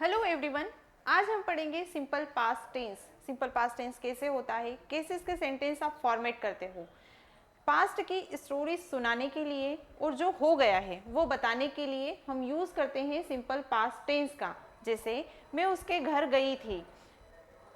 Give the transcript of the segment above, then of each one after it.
Hello everyone, आज हम पढ़ेंगे simple past tense. Simple past tense कैसे होता है, कैसे इसके सेंटेंस आप फॉर्मेट करते हो। पास्ट की स्टोरी सुनाने के लिए और जो हो गया है वो बताने के लिए हम यूज़ करते हैं सिंपल पास्ट टेंस का। जैसे मैं उसके घर गई थी,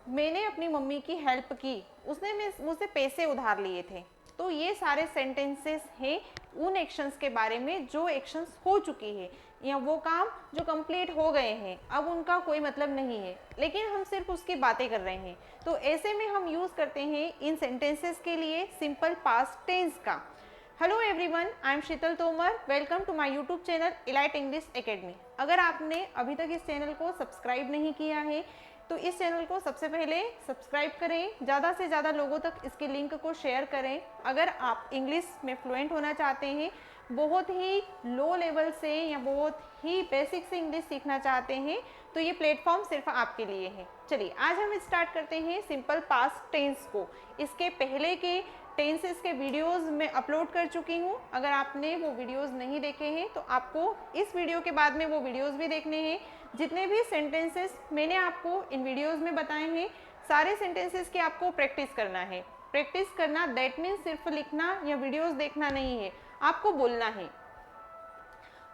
मैंने अपनी मम्मी की हेल्प की, उसने मुझसे पैसे उधार लिए थे। तो ये सारे सेंटेंसेस हैं उन एक्शंस के बारे में जो एक्शंस हो चुकी है या वो काम जो कंप्लीट हो गए हैं, अब उनका कोई मतलब नहीं है, लेकिन हम सिर्फ उसकी बातें कर रहे हैं। तो ऐसे में हम यूज़ करते हैं इन सेंटेंसेस के लिए सिंपल पास्ट टेंस का। Hello everyone, I am Sheetal Tomar. Welcome to my YouTube channel elite English academy. अगर आपने अभी तक इस चैनल को सब्सक्राइब नहीं किया है तो इस चैनल को सबसे पहले सब्सक्राइब करें, ज़्यादा से ज़्यादा लोगों तक इसके लिंक को शेयर करें। अगर आप इंग्लिश में फ्लुएंट होना चाहते हैं, बहुत ही लो लेवल से या बहुत ही बेसिक से इंग्लिश सीखना चाहते हैं, तो ये प्लेटफॉर्म सिर्फ आपके लिए है। चलिए आज हम स्टार्ट करते हैं सिंपल पास्ट टेंस को। इसके पहले के टेंसेस के वीडियोस मैं अपलोड कर चुकी हूँ। अगर आपने वो वीडियोस नहीं देखे हैं तो आपको इस वीडियो के बाद में वो वीडियोस भी देखने हैं। जितने भी सेंटेंसेस मैंने आपको इन वीडियोस में बताए हैं, सारे सेंटेंसेस की आपको प्रैक्टिस करना है। प्रैक्टिस करना दैट मीन्स सिर्फ लिखना या वीडियोस देखना नहीं है, आपको बोलना है।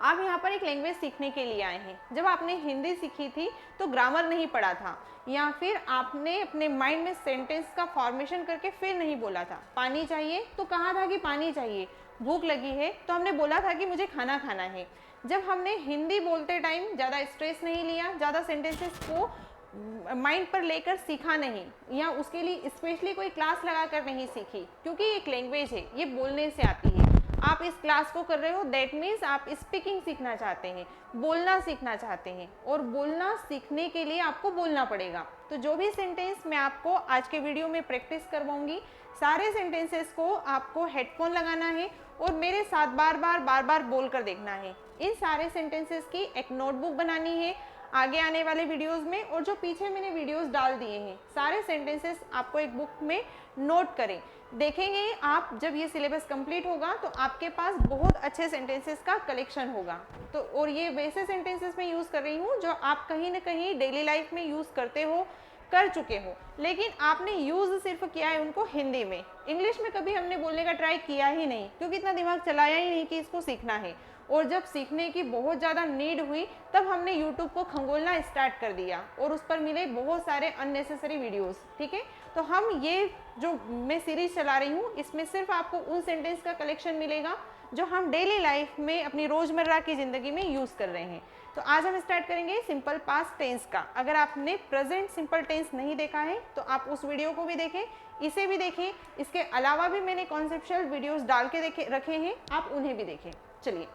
आप यहाँ पर एक लैंग्वेज सीखने के लिए आए हैं। जब आपने हिंदी सीखी थी तो ग्रामर नहीं पढ़ा था, या फिर आपने अपने माइंड में सेंटेंस का फॉर्मेशन करके फिर नहीं बोला था। पानी चाहिए तो कहा था कि पानी चाहिए, भूख लगी है तो हमने बोला था कि मुझे खाना खाना है। जब हमने हिंदी बोलते टाइम ज़्यादा स्ट्रेस नहीं लिया, ज़्यादा सेंटेंसेस को माइंड पर लेकर सीखा नहीं, या उसके लिए स्पेशली कोई क्लास लगा कर नहीं सीखी, क्योंकि एक लैंग्वेज है, ये बोलने से आती है। आप इस क्लास को कर रहे हो दैट मीन्स आप स्पीकिंग सीखना चाहते हैं, बोलना सीखना चाहते हैं, और बोलना सीखने के लिए आपको बोलना पड़ेगा। तो जो भी सेंटेंस मैं आपको आज के वीडियो में प्रैक्टिस करवाऊंगी, सारे सेंटेंसेस को आपको हेडफोन लगाना है और मेरे साथ बार बार बोल कर देखना है। इन सारे सेंटेंसेस की एक नोटबुक बनानी है आगे आने वाले वीडियोस में, और जो पीछे मैंने वीडियोस डाल दिए हैं सारे सेंटेंसेस आपको एक बुक में नोट करें। देखेंगे आप जब ये सिलेबस कंप्लीट होगा तो आपके पास बहुत अच्छे सेंटेंसेस का कलेक्शन होगा। तो और ये वैसे सेंटेंसेस मैं यूज़ कर रही हूँ जो आप कहीं ना कहीं डेली लाइफ में यूज़ करते हो, कर चुके हो, लेकिन आपने यूज़ सिर्फ किया है उनको हिंदी में। इंग्लिश में कभी हमने बोलने का ट्राई किया ही नहीं, क्योंकि इतना दिमाग चलाया ही नहीं कि इसको सीखना है। और जब सीखने की बहुत ज़्यादा नीड हुई तब हमने यूट्यूब को खंगोलना स्टार्ट कर दिया और उस पर मिले बहुत सारे अननेसेसरी वीडियोस। ठीक है, तो हम ये जो मैं सीरीज चला रही हूँ इसमें सिर्फ आपको उन सेंटेंस का कलेक्शन मिलेगा जो हम डेली लाइफ में अपनी रोज़मर्रा की ज़िंदगी में यूज़ कर रहे हैं। तो आज हम स्टार्ट करेंगे सिंपल पास्ट टेंस का। अगर आपने प्रेजेंट सिंपल टेंस नहीं देखा है तो आप उस वीडियो को भी देखें, इसे भी देखें। इसके अलावा भी मैंने कॉन्सेप्चुअल वीडियोस डाल के रखे हैं, आप उन्हें भी देखें। चलिए,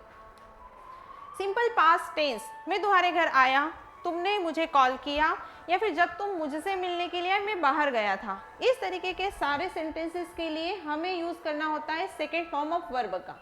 सिंपल पास्ट टेंस, मैं तुम्हारे घर आया, तुमने मुझे कॉल किया, या फिर जब तुम मुझसे मिलने के लिए मैं बाहर गया था। इस तरीके के सारे सेंटेंसेस के लिए हमें यूज़ करना होता है सेकेंड फॉर्म ऑफ वर्ब का।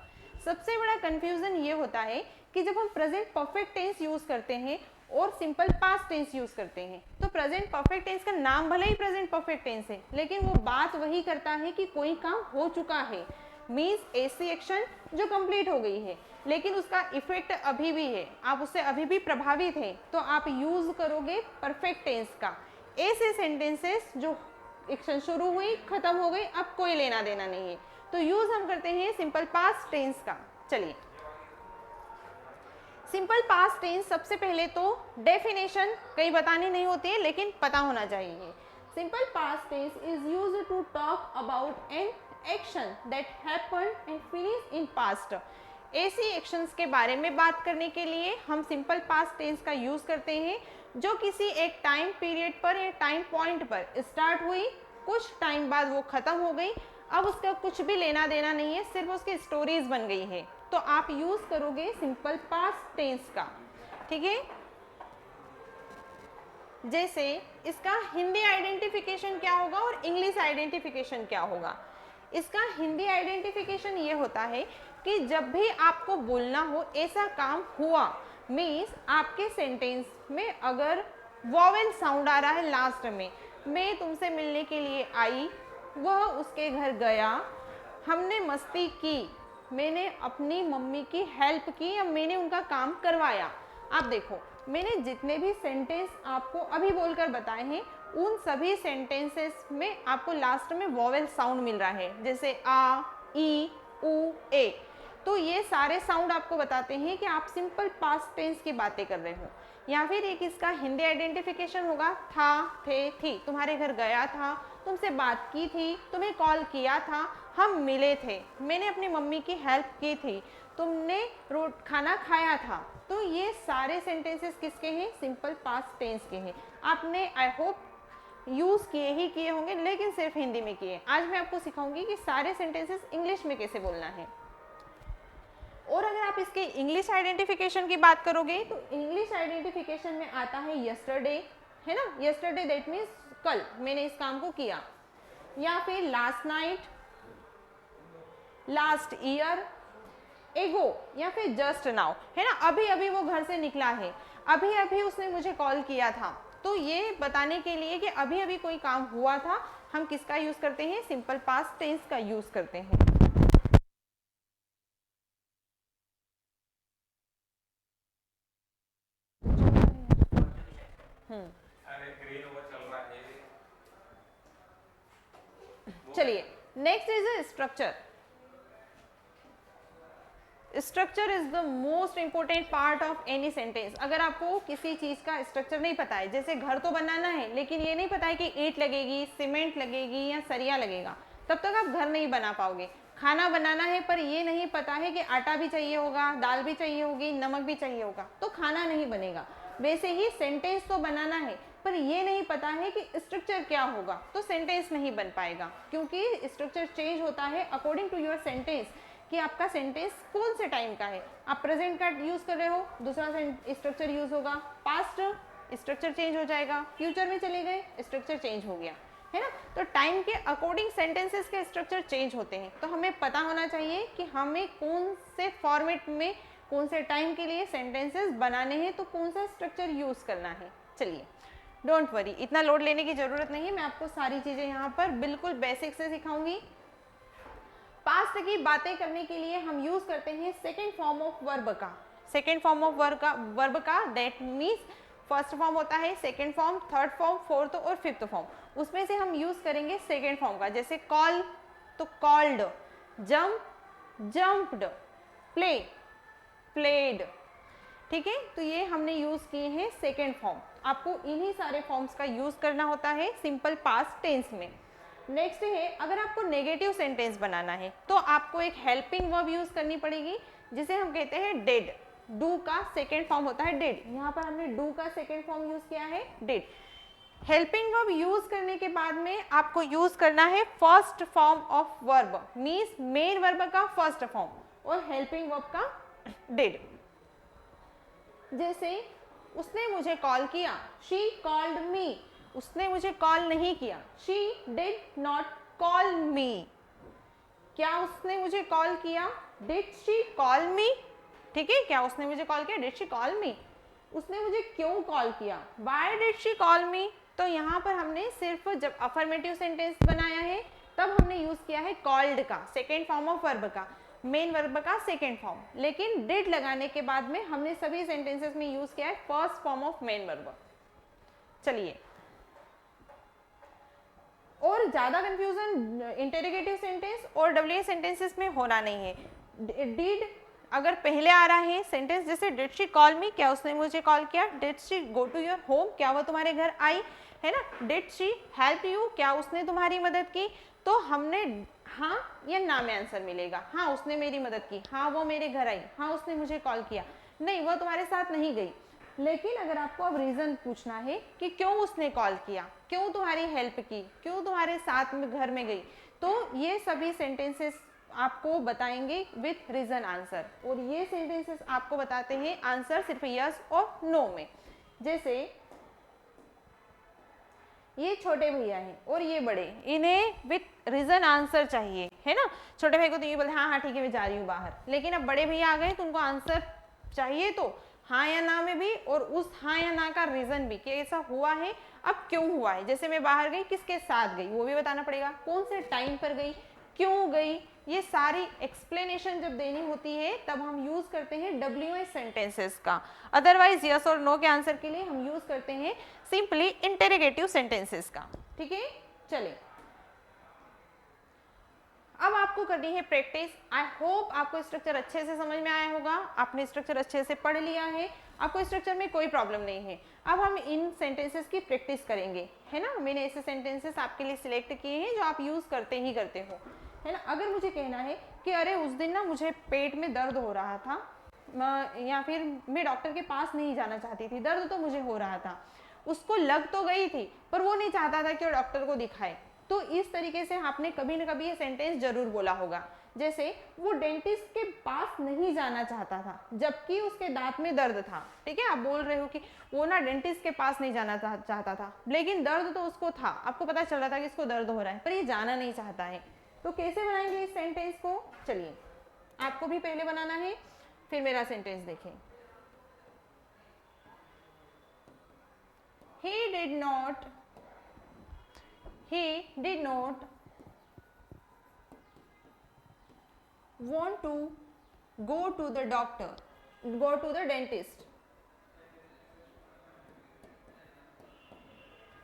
सबसे बड़ा कंफ्यूजन ये होता है कि जब हम प्रेजेंट परफेक्ट टेंस यूज़ करते हैं और सिंपल पास्ट टेंस यूज़ करते हैं, तो प्रेजेंट परफेक्ट टेंस का नाम भले ही प्रेजेंट परफेक्ट टेंस है, लेकिन वो बात वही करता है कि कोई काम हो चुका है, मीन्स ऐसी एक्शन जो कंप्लीट हो गई है, लेकिन उसका इफेक्ट अभी भी है, आप उससे अभी भी प्रभावित हैं, तो आप यूज करोगे परफेक्ट टेंस का। ऐसे सेंटेंसेस जो एक्शन शुरू हुई खत्म हो गई, अब कोई लेना देना नहीं है, तो यूज हम करते हैं सिंपल पास्ट टेंस का। चलिए, सिंपल पास्ट टेंस सबसे पहले तो डेफिनेशन कहीं बतानी नहीं होती है, लेकिन पता होना चाहिए। Simple past tense is used to talk about an action that happened and finish in past. ऐसी एक्शंस के बारे में बात करने के लिए हम सिंपल पास्ट टेंस का यूज करते हैं जो किसी एक टाइम पीरियड पर या टाइम पॉइंट पर स्टार्ट हुई, कुछ टाइम बाद वो खत्म हो गई, अब उसका कुछ भी लेना देना नहीं है, सिर्फ उसकी स्टोरीज बन गई है, तो आप यूज करोगे सिंपल पास्ट टेंस का। ठीक है, जैसे इसका हिंदी आइडेंटिफिकेशन क्या होगा और इंग्लिश आइडेंटिफिकेशन क्या होगा। इसका हिंदी आइडेंटिफिकेशन ये होता है कि जब भी आपको बोलना हो ऐसा काम हुआ, मीन्स आपके सेंटेंस में अगर वॉवेल साउंड आ रहा है लास्ट में, मैं तुमसे मिलने के लिए आई, वह उसके घर गया, हमने मस्ती की, मैंने अपनी मम्मी की हेल्प की, या मैंने उनका काम करवाया। आप देखो, मैंने जितने भी सेंटेंस आपको अभी बोलकर बताए हैं उन सभी सेंटेंसेस में आपको लास्ट में वॉवेल साउंड मिल रहा है, जैसे आ, ई, उ, ए। तो ये सारे साउंड आपको बताते हैं कि आप सिंपल पास्ट टेंस की बातें कर रहे हो। या फिर एक इसका हिंदी आइडेंटिफिकेशन होगा था, थे, थी। तुम्हारे घर गया था, तुमसे बात की थी, तुम्हें कॉल किया था, हम मिले थे, मैंने अपनी मम्मी की हेल्प की थी, तुमने खाना खाया था। तो ये सारे सेंटेंसेस किसके हैं? सिंपल पास्ट टेंस के हैं। आपने आई होप यूज़ किए होंगे, लेकिन सिर्फ हिंदी में किए। आज मैं आपको सिखाऊंगी कि सारे सेंटेंसेस इंग्लिश में कैसे बोलना है। और अगर आप इसके इंग्लिश आइडेंटिफिकेशन की बात करोगे तो इंग्लिश आइडेंटिफिकेशन में आता है यस्टरडे, है ना। यस्टरडे दैट मीन्स कल मैंने इस काम को किया, या फिर लास्ट नाइट, लास्ट ईयर, एगो, या फिर जस्ट नाउ, है ना। अभी अभी वो घर से निकला है, अभी अभी उसने मुझे कॉल किया था। तो ये बताने के लिए कि अभी अभी कोई काम हुआ था, हम किसका यूज करते हैं? सिंपल पास्ट टेंस का यूज करते हैं। चलिए, next is structure. Structure is the most important part of any sentence. अगर आपको किसी चीज का स्ट्रक्चर नहीं पता है, जैसे घर तो बनाना है लेकिन ये नहीं पता है कि ईंट लगेगी, सीमेंट लगेगी या सरिया लगेगा, तब तक आप घर नहीं बना पाओगे। खाना बनाना है पर ये नहीं पता है कि आटा भी चाहिए होगा, दाल भी चाहिए होगी, नमक भी चाहिए होगा, तो खाना नहीं बनेगा। वैसे ही सेंटेंस तो बनाना है पर ये नहीं पता है कि स्ट्रक्चर क्या होगा, तो सेंटेंस नहीं बन पाएगा, क्योंकि स्ट्रक्चर चेंज होता है अकॉर्डिंग टू योर सेंटेंस, कि आपका सेंटेंस कौन से टाइम का है। आप प्रेजेंट का यूज कर रहे हो, दूसरा स्ट्रक्चर यूज होगा, पास्ट स्ट्रक्चर चेंज हो जाएगा, फ्यूचर में चले गए स्ट्रक्चर चेंज हो गया, है ना। तो टाइम के अकॉर्डिंग सेंटेंसेस के स्ट्रक्चर चेंज होते हैं। तो हमें पता होना चाहिए कि हमें कौन से फॉर्मेट में कौन से टाइम के लिए सेंटेंसेस बनाने हैं, तो कौन सा स्ट्रक्चर यूज करना है। चलिए, डोंट वरी, इतना लोड लेने की जरूरत नहीं है, मैं आपको सारी चीजें यहाँ पर बिल्कुल बेसिक से सिखाऊंगी। पास्ट की बातें करने के लिए हम यूज करते हैं सेकेंड फॉर्म ऑफ वर्ब का। सेकेंड फॉर्म ऑफ वर्ब का दैट मीन्स फर्स्ट फॉर्म होता है, second form, third form, fourth और फिफ्थ फॉर्म। उसमें से हम यूज करेंगे सेकेंड फॉर्म का। जैसे कॉल तो called, jump jumped, play played, ठीक है। तो ये हमने यूज किए हैं सेकेंड फॉर्म। आपको इन्हीं सारे फॉर्म्स का यूज करना होता है सिंपल पास्ट टेंस में। नेक्स्ट है, अगर आपको नेगेटिव सेंटेंस बनाना है तो आपको एक हेल्पिंग वर्ब यूज करनी पड़ेगी, जिसे हम कहते हैं डेड। डू का सेकेंड फॉर्म होता है डेड, यहाँ पर हमने डू का सेकेंड फॉर्म यूज किया है डेड। हेल्पिंग वर्ब यूज करने के बाद में आपको यूज करना है first form of verb, means main verb का फर्स्ट फॉर्म और हेल्पिंग वर्ब का डेड। जैसे उसने मुझे कॉल किया, शी कॉल्ड मी। उसने मुझे कॉल नहीं किया, शी डिड नॉट कॉल मी। क्या उसने मुझे कॉल किया? डिड शी कॉल मी, ठीक है। क्या उसने मुझे कॉल किया? डिड शी कॉल मी। उसने मुझे क्यों कॉल किया? व्हाई डिड शी कॉल मी। तो यहाँ पर हमने सिर्फ जब अफर्मेटिव सेंटेंस बनाया है तब हमने यूज किया है कॉल्ड का सेकेंड फॉर्म ऑफ वर्ब का, मेन वर्ब का सेकेंड फॉर्म। लेकिन डिड लगाने के बाद में हमने सभी सेंटेंसेस में यूज किया है first form of main verb. चलिए, और ज्यादा कंफ्यूजन इंटेरोगेटिव सेंटेंस और डब्ल्यू सेंटेंसेस में होना नहीं है। डिड अगर पहले आ रहा है सेंटेंस, जैसे डिड शी कॉल मी, क्या उसने मुझे कॉल किया? Did she go to your home, क्या वो तुम्हारे घर आई, है ना। डिड शी हेल्प यू, क्या उसने तुम्हारी मदद की। तो हमने हाँ या ना में आंसर मिलेगा। हाँ उसने मेरी मदद की, हाँ वो मेरे घर आई, हाँ उसने मुझे कॉल किया, नहीं वो तुम्हारे साथ नहीं गई। लेकिन अगर आपको अब रीजन पूछना है कि क्यों उसने कॉल किया, क्यों तुम्हारी हेल्प की, क्यों तुम्हारे साथ में घर में गई, तो ये सभी सेंटेंसेस आपको बताएंगे विथ रीजन आंसर। और ये सेंटेंसेस आपको बताते हैं आंसर सिर्फ यस और नो में। जैसे ये छोटे भैया हैं और ये बड़े, इन्हें विथ रीजन आंसर चाहिए, है ना। छोटे भाई को तो ये बोलते हाँ हाँ ठीक है मैं जा रही हूँ बाहर, लेकिन अब बड़े भैया आ गए तो उनको आंसर चाहिए, तो हाँ या ना में भी, और उस हाँ या ना का रीजन भी कि ऐसा हुआ है, अब क्यों हुआ है। जैसे मैं बाहर गई, किसके साथ गई वो भी बताना पड़ेगा, कौन से टाइम पर गई, क्यों गई, ये सारी एक्सप्लेनेशन जब देनी होती है तब हम यूज करते हैं WH सेंटेंसेस का, अदरवाइज यस और नो के आंसर के लिए हम यूज करते हैं सिंपली इंटेरोगेटिव सेंटेंसेस का। ठीक है, चलिए अब आपको करनी है प्रैक्टिस। आई होप आपको स्ट्रक्चर अच्छे से समझ में आया होगा, आपने स्ट्रक्चर अच्छे से पढ़ लिया है, आपको स्ट्रक्चर में कोई प्रॉब्लम नहीं है। अब हम इन सेंटेंसेस की प्रैक्टिस करेंगे, है ना। मैंने ऐसे सेंटेंसेस आपके लिए सिलेक्ट किए हैं जो आप यूज करते ही करते हो, है ना। अगर मुझे कहना है कि अरे उस दिन ना मुझे पेट में दर्द हो रहा था, या फिर मैं डॉक्टर के पास नहीं जाना चाहती थी, दर्द तो मुझे हो रहा था, उसको लग तो गई थी पर वो नहीं चाहता था कि वो डॉक्टर को दिखाए, तो इस तरीके से आपने कभी ना कभी ये सेंटेंस जरूर बोला होगा। जैसे वो डेंटिस्ट के पास नहीं जाना चाहता था जबकि उसके दांत में दर्द था। ठीक है, आप बोल रहे हो कि वो ना डेंटिस्ट के पास नहीं जाना चाहता था, लेकिन दर्द तो उसको था, आपको पता चल रहा था कि इसको दर्द हो रहा है पर ये जाना नहीं चाहता है। तो कैसे बनाएंगे इस सेंटेंस को, चलिए आपको भी पहले बनाना है फिर मेरा सेंटेंस देखें। He did not want to go to the doctor, go to the dentist।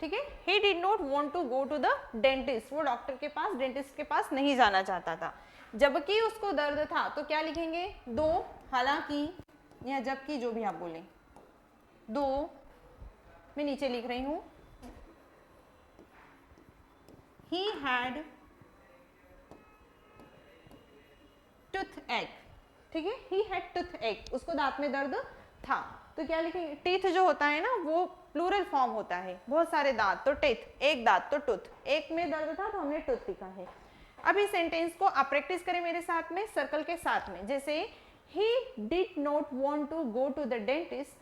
ठीक है, he did not want to go to the dentist, वो डॉक्टर के पास, डेंटिस्ट के पास नहीं जाना चाहता था, जबकि उसको दर्द था। तो क्या लिखेंगे, दो, हालांकि या जबकि, जो भी आप बोलें, दो, मैं नीचे लिख रही हूं, he had toothache। ठीक है, he had toothache, उसको दांत में दर्द था। तो क्या लिखेंगे, टीथ जो होता है ना वो प्लूरल फॉर्म होता है, बहुत सारे दांत तो टीथ, एक दांत तो टूथ, एक में दर्द था तो हमने टूथ लिखा है। अब इस सेंटेंस को आप प्रैक्टिस करें मेरे साथ में, सर्कल के साथ में। जैसे he did not want to go to the dentist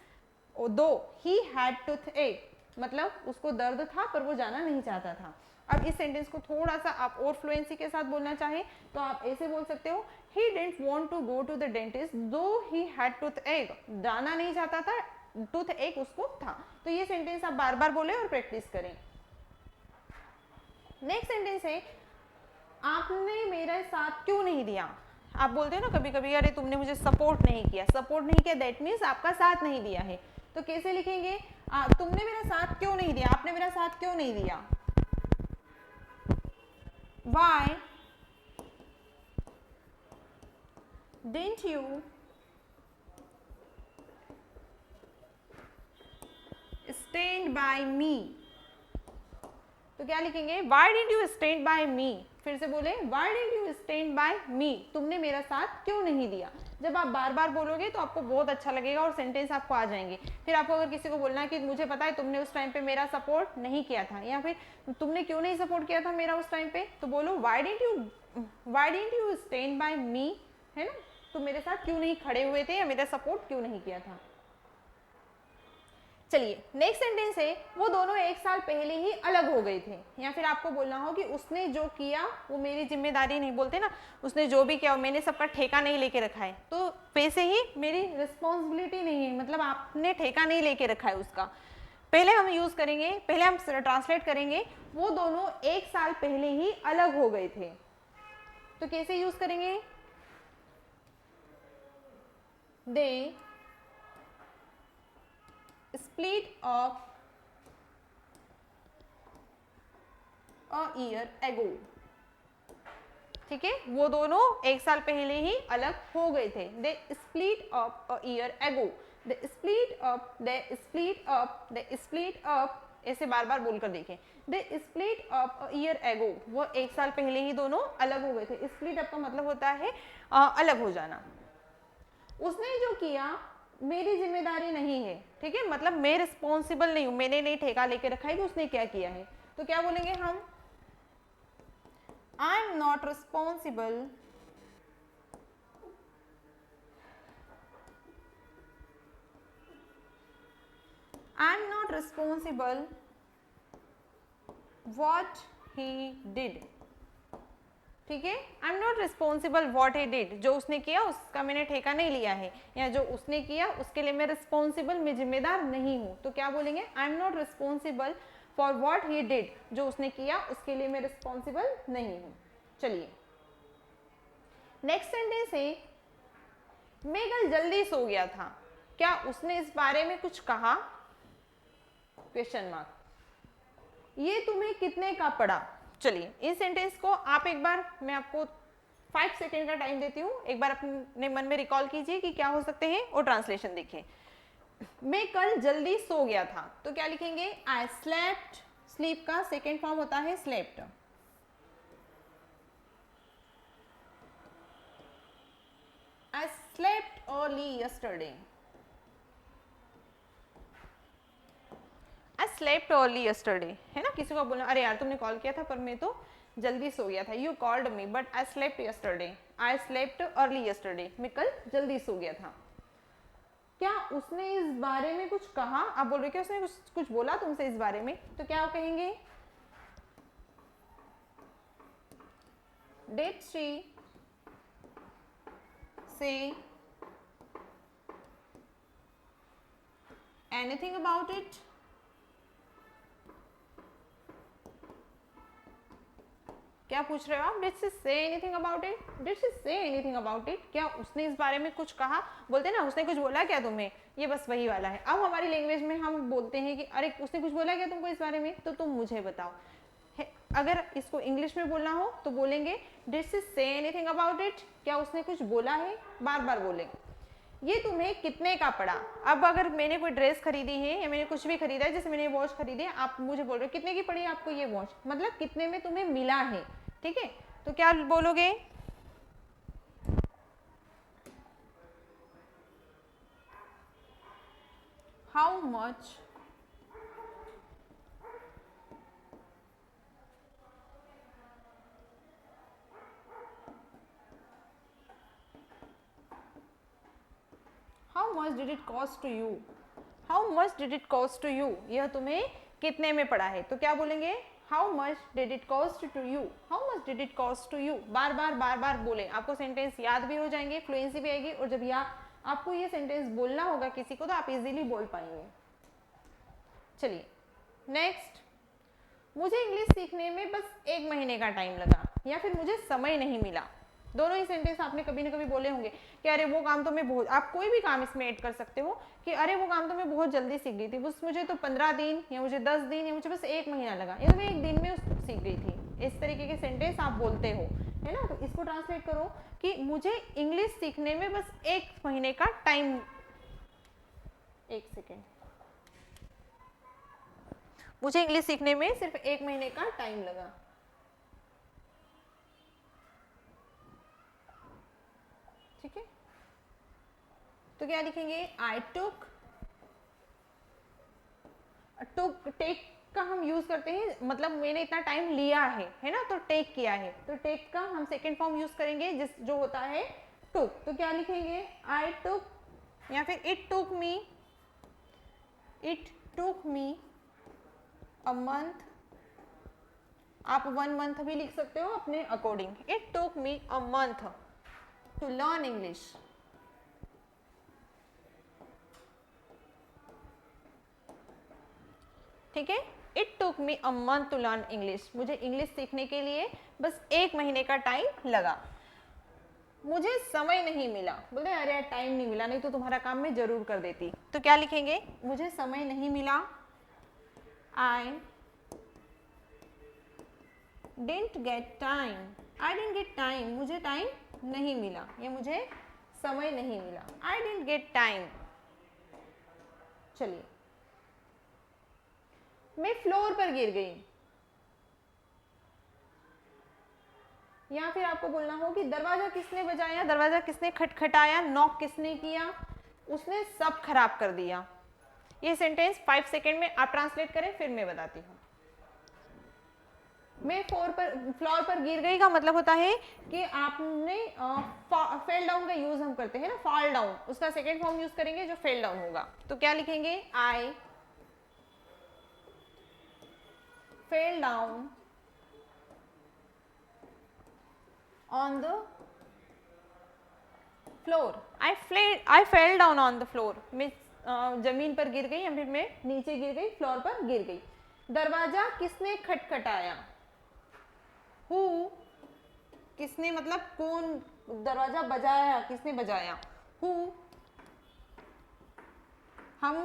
though he had toothache, मतलब उसको दर्द था पर वो जाना नहीं चाहता था। अब इस सेंटेंस को थोड़ा सा आप और फ्लुएंसी के साथ बोलना चाहें तो आप ऐसे बोल सकते हो, he didn't want to go to the dentist though he had toothache, जाना नहीं चाहता था, toothache उसको था। तो ये सेंटेंस आप बार बार बोले और प्रैक्टिस करें। नेक्स्ट सेंटेंस है, आपने मेरा साथ क्यों नहीं दिया। आप बोलते हो ना कभी कभी, अरे तुमने मुझे सपोर्ट नहीं किया, सपोर्ट नहीं किया दैट मीन्स आपका साथ नहीं दिया है। तो कैसे लिखेंगे, तुमने मेरा साथ क्यों नहीं दिया, आपने मेरा साथ क्यों नहीं दिया। Why didn't you stand by me। तो क्या लिखेंगे, why didn't you stand by me। फिर से बोले, why didn't you stand by me, तुमने मेरा साथ क्यों नहीं दिया। जब आप बार बार बोलोगे तो आपको बहुत अच्छा लगेगा और सेंटेंस आपको आ जाएंगे। फिर आपको अगर किसी को बोलना है कि मुझे पता है तुमने उस टाइम पे मेरा सपोर्ट नहीं किया था, या फिर तुमने क्यों नहीं सपोर्ट किया था मेरा उस टाइम पे, तो बोलो why didn't you stand by me, है ना, तुम मेरे साथ क्यों नहीं खड़े हुए थे या मेरा सपोर्ट क्यों नहीं किया था। चलिए नेक्स्ट सेंटेंस है, वो दोनों एक साल पहले ही अलग हो गए थे। या फिर आपको बोलना हो कि उसने जो किया वो मेरी जिम्मेदारी नहीं, बोलते ना, उसने जो भी किया मैंने सबका ठेका नहीं लेके रखा है, तो वैसे ही मेरी रिस्पॉन्सिबिलिटी नहीं है, मतलब आपने ठेका नहीं लेके रखा है उसका। पहले हम यूज करेंगे, पहले हम ट्रांसलेट करेंगे, वो दोनों एक साल पहले ही अलग हो गए थे। तो कैसे यूज करेंगे, दे split up a year ago। ठीक है, वो दोनों एक साल पहले ही अलग हो गए थे। They split up a year ago। They split up, they split up, they split up, ऐसे बार बार बोलकर देखें। They split up a year ago, वो एक साल पहले ही दोनों अलग हो गए थे। Split up का मतलब होता है अलग हो जाना। उसने जो किया मेरी जिम्मेदारी नहीं है। ठीक है, मतलब मैं रिस्पॉन्सिबल नहीं हूं, मैंने नहीं ठेका लेके रखा है कि उसने क्या किया है। तो क्या बोलेंगे हम, I am not responsible what he did. ठीक है, I am not responsible what he did, जो उसने किया उसका मैंने ठेका नहीं लिया है, या जो उसने किया उसके लिए मैं रिस्पॉन्सिबल, मैं जिम्मेदार नहीं हूं। तो क्या बोलेंगे, I am not responsible for what he did, जो उसने किया उसके लिए मैं रिस्पॉन्सिबल नहीं हूं। चलिए नेक्स्ट सेंटेंस है मैं कल जल्दी सो गया था, क्या उसने इस बारे में कुछ कहा? Question mark. ये तुम्हें कितने का पड़ा? चलिए इस सेंटेंस को आप एक बार, मैं आपको 5 सेकेंड का टाइम देती हूँ, एक बार अपने मन में रिकॉल कीजिए कि क्या हो सकते हैं और ट्रांसलेशन देखिए। मैं कल जल्दी सो गया था, तो क्या लिखेंगे? I slept. स्लीप का सेकेंड फॉर्म होता है slept. I slept early yesterday. I slept early yesterday, है ना? किसी को बोलना अरे यार तुमने कॉल किया था पर मैं तो जल्दी सो गया था। You called me but I slept yesterday. I slept early yesterday. मैं कल जल्दी सो गया था। क्या उसने इस बारे में कुछ कहा? आप बोल रहे क्या उसने कुछ बोला तुमसे इस बारे में, तो क्या आप कहेंगे? Did she say anything about it? क्या पूछ रहे हो आप? Did she say anything about it? Did she say anything about it? क्या उसने इस बारे में कुछ कहा? बोलते ना उसने कुछ बोला क्या तुम्हें, ये बस वही वाला है। अब हमारी लैंग्वेज में हम बोलते हैं कि अरे उसने कुछ बोला क्या तुमको इस बारे में, तो तुम मुझे बताओ। अगर इसको इंग्लिश में बोलना हो तो बोलेंगे Did she say anything about it? क्या उसने कुछ बोला है? बार बार बोलेंगे। ये तुम्हें कितने का पड़ा? अब अगर मैंने कोई ड्रेस खरीदी है या मैंने कुछ भी खरीदा है, जैसे मैंने वॉच खरीदी है, आप मुझे बोल रहे हो कितने की पड़ी आपको ये वॉच, मतलब कितने में तुम्हें मिला है, ठीक है? तो क्या बोलोगे? How much how much did it cost to you? How much did it cost to you, यह तुम्हें कितने में पड़ा है, तो क्या बोलेंगे? How much did it cost to you? How much did it cost to you? बार बार बोले, आपको सेंटेंस याद भी हो जाएंगे, फ्लुएंसी भी आएगी, और जब आपको ये सेंटेंस बोलना होगा किसी को तो आप इजीली बोल पाएंगे। चलिए नेक्स्ट, मुझे इंग्लिश सीखने में बस 1 महीने का टाइम लगा, या फिर मुझे समय नहीं मिला। दोनों ही सेंटेंस आपने कभी ना कभी बोले होंगे कि अरे वो काम तो मैं बहुत, आप कोई भी काम इसमें ऐड कर सकते हो कि अरे वो काम तो मैं बहुत जल्दी सीख गई थी, बस मुझे तो 15 दिन या मुझे 10 दिन या मुझे बस 1 महीना लगा, या तो मैं 1 दिन में सीख गई थी। इस तरीके के सेंटेंस आप बोलते हो, है ना? तो इसको ट्रांसलेट करो कि मुझे इंग्लिश सीखने में बस 1 महीने का टाइम, 1 सेकेंड, मुझे इंग्लिश सीखने में सिर्फ 1 महीने का टाइम लगा। ठीक है, तो क्या लिखेंगे? आई टुक टेक का हम यूज करते हैं, मतलब मैंने इतना टाइम लिया है ना, तो टेक किया है, तो टेक का हम सेकेंड फॉर्म यूज करेंगे जो होता है टुक। तो क्या लिखेंगे? आई टुक, या फिर it took me a month, आप 1 मंथ भी लिख सकते हो अपने according. It took me a month to learn English. ठीक है, it took me a month to learn English, मुझे इंग्लिश सीखने के लिए बस 1 महीने का टाइम लगा। मुझे समय नहीं मिला, बोलते अरे यार टाइम नहीं मिला, नहीं तो तुम्हारा काम मैं जरूर कर देती, तो क्या लिखेंगे? मुझे समय नहीं मिला, I didn't get time. I didn't get time, मुझे टाइम नहीं मिला या मुझे समय नहीं मिला, आई डिडंट गेट टाइम। चलिए, मैं फ्लोर पर गिर गई, या फिर आपको बोलना हो कि दरवाजा किसने बजाया, दरवाजा किसने खटखटाया, नॉक किसने किया, उसने सब खराब कर दिया। ये सेंटेंस 5 सेकेंड में आप ट्रांसलेट करें, फिर मैं बताती हूँ। मैं फ्लोर पर गिर गई का मतलब होता है कि आपने फेल डाउन का यूज हम करते हैं ना, फॉल डाउन, उसका सेकेंड फॉर्म यूज करेंगे जो फेल डाउन होगा। तो क्या लिखेंगे? I fell down on the floor. I fell down on the floor. मैं जमीन पर गिर गई या फिर मैं नीचे गिर गई, फ्लोर पर गिर गई। दरवाजा किसने खटखटाया? Who, किसने मतलब कौन दरवाजा बजाया, किसने बजाया? हु। हम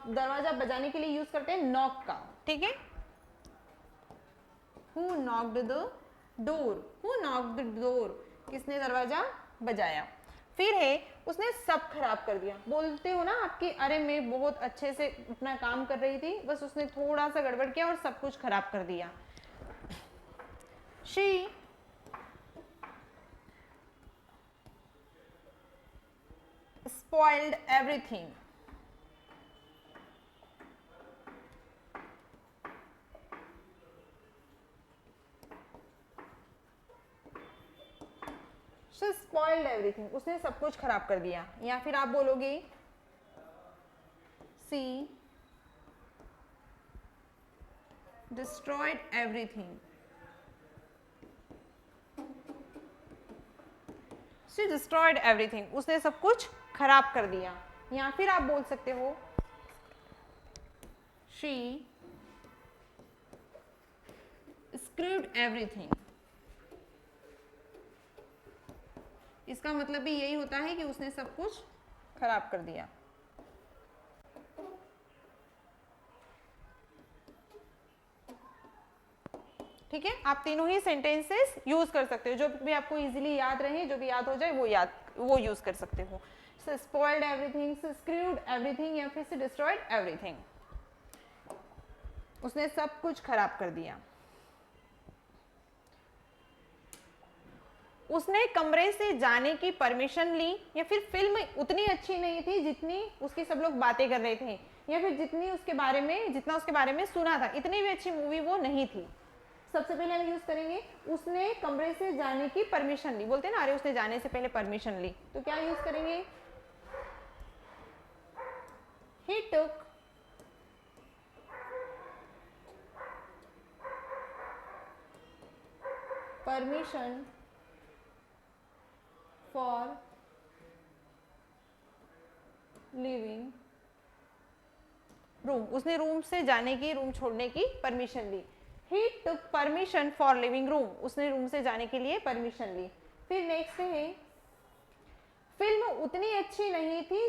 दरवाजा बजाने के लिए यूज करते हैं नॉक का, ठीक है। Who knocked the door, who knocked the door, किसने दरवाजा बजाया। फिर है उसने सब खराब कर दिया। बोलते हो ना आपकी, अरे मैं बहुत अच्छे से अपना काम कर रही थी, बस उसने थोड़ा सा गड़बड़ किया और सब कुछ खराब कर दिया। She spoiled everything, she spoiled everything, उसने सब कुछ खराब कर दिया। या फिर आप बोलोगे she destroyed everything, she destroyed everything, उसने सब कुछ खराब कर दिया। या फिर आप बोल सकते हो she screwed everything, इसका मतलब भी यही होता है कि उसने सब कुछ खराब कर दिया। ठीक है, आप तीनों ही सेंटेंसेस यूज कर सकते हो, जो भी आपको इजीली याद रहे, जो भी याद हो जाए वो यूज कर सकते हो। So spoiled everything, so screwed everything, या फिर से destroyed everything, उसने सब कुछ खराब कर दिया। उसने कमरे से जाने की परमिशन ली, या फिर फिल्म उतनी अच्छी नहीं थी जितनी उसकी सब लोग बातें कर रहे थे, या फिर जितना उसके बारे में सुना था, इतनी भी अच्छी मूवी वो नहीं थी। सबसे पहले हम यूज करेंगे उसने कमरे से जाने की परमिशन ली। बोलते हैं ना, अरे उसने जाने से पहले परमिशन ली, तो क्या यूज करेंगे? He took permission for leaving room, उसने रूम से जाने की, रूम छोड़ने की परमिशन ली। He took permission for leaving room, उसने रूम से जाने के लिए परमिशन ली। फिर नेक्स्ट है फिल्म उतनी अच्छी नहीं थी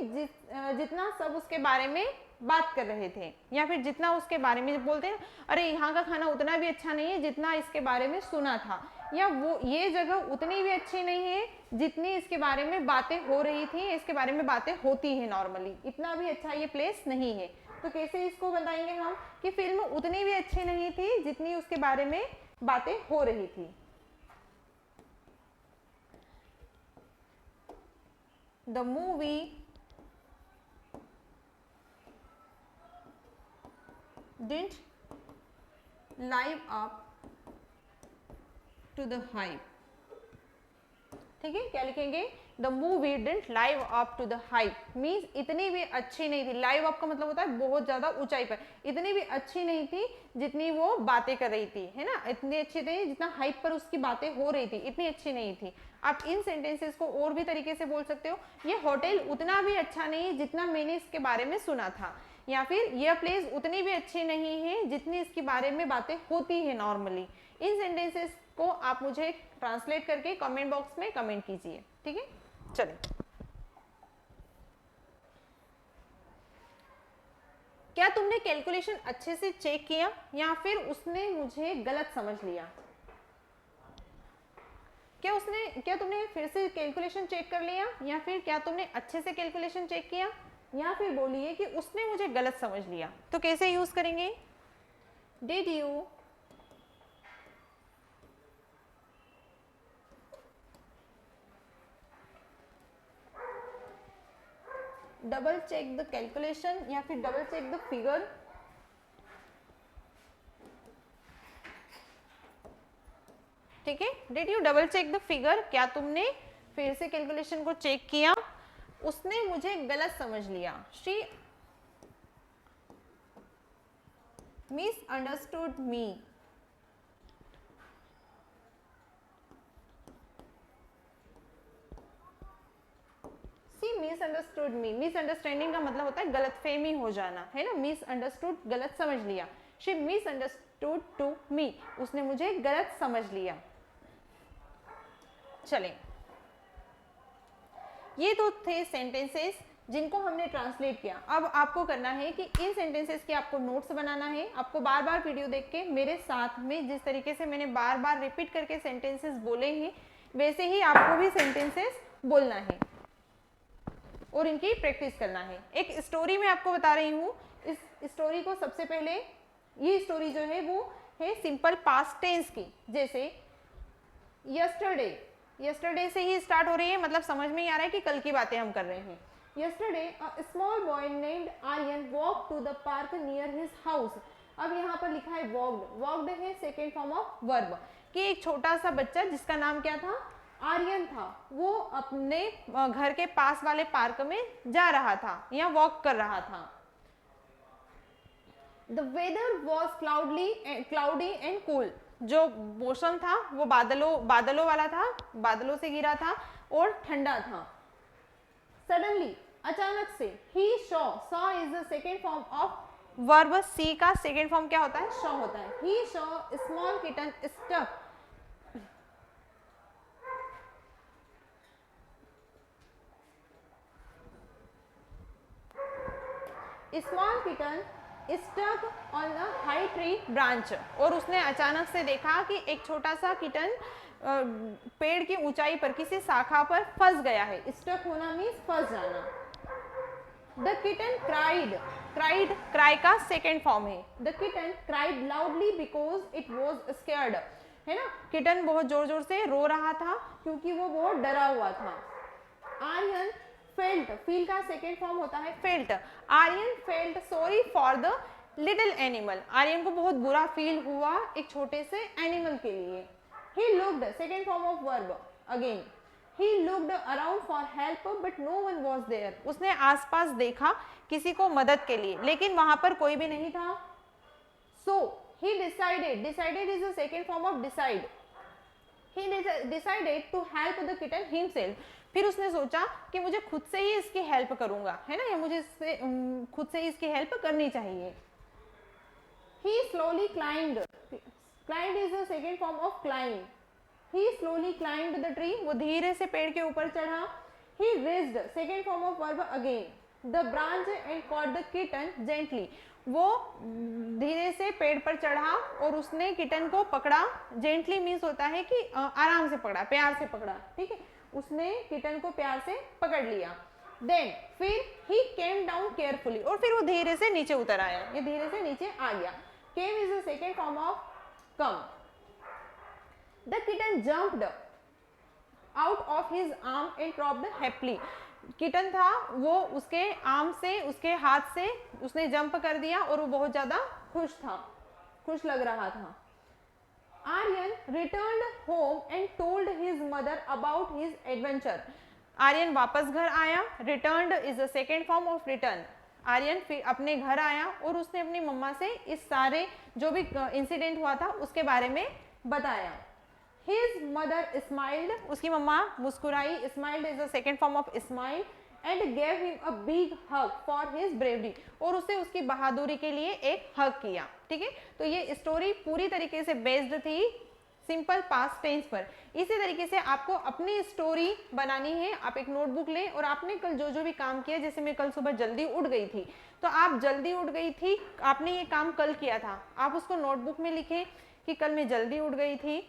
जितना सब उसके बारे में बात कर रहे थे, या फिर जितना उसके बारे में बोलते हैं, अरे यहाँ का खाना उतना भी अच्छा नहीं है जितना इसके बारे में सुना था, या वो ये जगह उतनी भी अच्छी नहीं है जितनी इसके बारे में बातें हो रही थी, इसके बारे में बातें होती है नॉर्मली, इतना भी अच्छा ये प्लेस नहीं है। तो कैसे इसको बताएंगे हम कि फिल्म उतनी भी अच्छी नहीं थी जितनी उसके बारे में बातें हो रही थी। The movie didn't live up to the hype, ठीक है, क्या लिखेंगे? The movie didn't live up to the hype, means इतनी भी अच्छी नहीं थी। लाइव अप का मतलब होता है बहुत ज्यादा ऊंचाई पर, इतनी भी अच्छी नहीं थी जितनी वो बातें कर रही थी, है ना, इतनी अच्छी नहीं जितना हाइप पर उसकी बातें हो रही थी, इतनी अच्छी नहीं थी। आप इन सेंटेंसेस को और भी तरीके से बोल सकते हो, ये होटल उतना भी अच्छा नहीं है जितना मैंने इसके बारे में सुना था, या फिर यह प्लेस उतनी भी अच्छी नहीं है जितनी इसके बारे में बातें होती है नॉर्मली। इन सेंटेंसेस को आप मुझे ट्रांसलेट करके कमेंट बॉक्स में कमेंट कीजिए, ठीक है। चलिए, क्या तुमने कैलकुलेशन अच्छे से चेक किया, या फिर उसने मुझे गलत समझ लिया? क्या तुमने फिर से कैलकुलेशन चेक कर लिया, या फिर क्या तुमने अच्छे से कैलकुलेशन चेक किया, या फिर बोलिए कि उसने मुझे गलत समझ लिया। तो कैसे यूज करेंगे? Did you double check the calculation, या फिर डबल चेक द फिगर? ठीक है, did you double check the figure, क्या तुमने फिर से कैलकुलेशन को चेक किया? उसने मुझे गलत समझ लिया, she misunderstood me, she misunderstood me. Misunderstanding का मतलब होता है गलतफहमी हो जाना, है ना, मिसअंडरस्टूड गलत समझ लिया, शी मिसअंडरस्टूड टू मी, उसने मुझे गलत समझ लिया। चलें, ये तो थे सेंटेंसेस जिनको हमने ट्रांसलेट किया। अब आपको करना है कि इन सेंटेंसेस के आपको नोट्स बनाना है। आपको बार बार वीडियो देख के मेरे साथ में जिस तरीके से मैंने बार बार रिपीट करके सेंटेंसेस बोले हैं वैसे ही आपको भी सेंटेंसेस बोलना है और इनकी प्रैक्टिस करना है। एक स्टोरी मैं आपको बता रही हूँ। इस स्टोरी को सबसे पहले, ये स्टोरी जो है वो है सिंपल पास्ट टेंस की। जैसे यस्टरडे, यस्टरडे से ही स्टार्ट हो रही है, मतलब समझ में ही आ रहा है कि कल की बातें हम कर रहे हैं। Yesterday a small boy named Aryan walk to the park near his house. अब यहाँ पर लिखा है वॉक्ड, वॉक्ड है सेकेंड फॉर्म ऑफ वर्ब, कि एक छोटा सा बच्चा जिसका नाम क्या था, आर्यन था, वो अपने घर के पास वाले पार्क में जा रहा था या वॉक कर रहा था। The weather was cloudy and cool, जो मौसम था वो बादलों वाला था, बादलों से घिरा था और ठंडा था। सडनली, अचानक से, he saw is the second form of verb, see का सेकेंड फॉर्म क्या होता है, शॉ होता है। He saw small kitten stuck, small kitten stuck on the high tree branch, और उसने अचानक से देखा कि एक छोटा सा किटन पेड़ की ऊंचाई पर किसी शाखा पर फंस गया है। स्टक होना मीन्स फंस जाना। The kitten cried, cried cry का सेकेंड फॉर्म है। The kitten cried loudly because it was scared, है ना, किटन बहुत जोर जोर से रो रहा था क्योंकि वो बहुत डरा हुआ था। आर्यन फेल्ट, फील का सेकेंड फॉर्म होता है felt. Aryan felt sorry for the little animal, Aryan को बहुत बुरा फील हुआ एक छोटे से एनिमल के लिए। He looked, second form of verb again. He looked around for help but no one was there. उसने आसपास देखा किसी को मदद के लिए, लेकिन वहां पर कोई भी नहीं था। So he decided, decided is the second form of decide. He decided to help the kitten himself. फिर उसने सोचा कि मुझे खुद से ही इसकी हेल्प करूंगा, है ना, या मुझे इससे खुद से ही इसकी हेल्प करनी चाहिए। He slowly climbed. Climbed is the second form of climb. He slowly climbed the tree. वो धीरे से पेड़ के ऊपर चढ़ा। He raised, second form of verb again, the branch and caught the kitten gently. वो धीरे से पेड़ पर चढ़ा और उसने किटन को पकड़ा। जेंटली मीन्स होता है कि आराम से पकड़ा, प्यार से पकड़ा, ठीक है, उसने किटन को प्यार से पकड़ लिया। देन फिर he came down carefully, और फिर वो धीरे से नीचे उतर आया, ये धीरे से नीचे आ गया। Came is the second form of come. The kitten jumped out of his arm and dropped happily. Kitten था वो उसके आर्म से, उसके हाथ से उसने जंप कर दिया और वो बहुत ज्यादा खुश था, खुश लग रहा था। Aryan returned home and told his mother about his adventure. Aryan वापस घर आया। returned is the second form of return. Aryan फिर अपने घर आया और उसने अपनी मम्मा से इस सारे जो भी इंसिडेंट हुआ था उसके बारे में बताया। His mother smiled, उसकी मम्मा मुस्कुराई, smiled is the second form of smile, and gave him a big hug for his bravery, और उसे उसकी बहादुरी के लिए एक हग किया। ठीक है, तो ये स्टोरी पूरी तरीके से बेस्ड थी सिंपल पास्ट टेंस पर। इसी तरीके से आपको अपनी स्टोरी बनानी है। आप एक नोटबुक लें और आपने कल जो जो भी काम किया, जैसे मैं कल सुबह जल्दी उठ गई थी, तो आप जल्दी उठ गई थी, आपने ये काम कल किया था, आप उसको नोटबुक में लिखें कि कल मैं जल्दी उठ गई थी,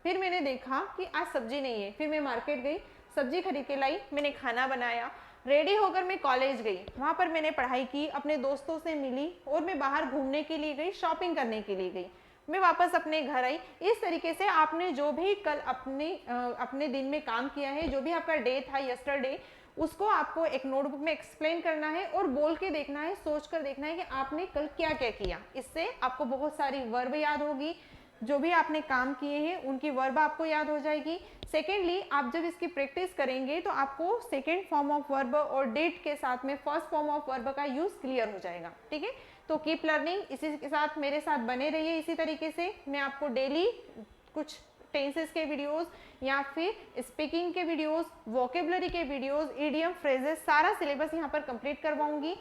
फिर मैंने देखा कि आज सब्जी नहीं है, फिर मैं मार्केट गई, सब्जी खरीद के लाई, मैंने खाना बनाया, रेडी होकर मैं कॉलेज गई, वहाँ पर मैंने पढ़ाई की, अपने दोस्तों से मिली और मैं बाहर घूमने के लिए गई, शॉपिंग करने के लिए गई, मैं वापस अपने घर आई। इस तरीके से आपने जो भी कल अपने दिन में काम किया है, जो भी आपका डे था यस्टरडे, उसको आपको एक नोटबुक में एक्सप्लेन करना है और बोल के देखना है, सोच कर देखना है कि आपने कल क्या क्या किया। इससे आपको बहुत सारी वर्ब याद होगी, जो भी आपने काम किए हैं उनकी वर्ब आपको याद हो जाएगी। सेकेंडली, आप जब इसकी प्रैक्टिस करेंगे तो आपको सेकेंड फॉर्म ऑफ वर्ब और डेट के साथ में फर्स्ट फॉर्म ऑफ वर्ब का यूज क्लियर हो जाएगा। ठीक है, तो कीप लर्निंग, इसी के साथ मेरे साथ बने रहिए। इसी तरीके से मैं आपको डेली कुछ टेंसेस के वीडियोस या फिर स्पीकिंग के वीडियोस, वोकेबलरी के वीडियोस, इडियम, फ्रेजेस, सारा सिलेबस यहाँ पर कंप्लीट करवाऊंगी।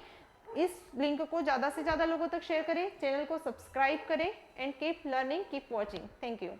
इस लिंक को ज़्यादा से ज़्यादा लोगों तक शेयर करें, चैनल को सब्सक्राइब करें and keep learning, keep watching. Thank you.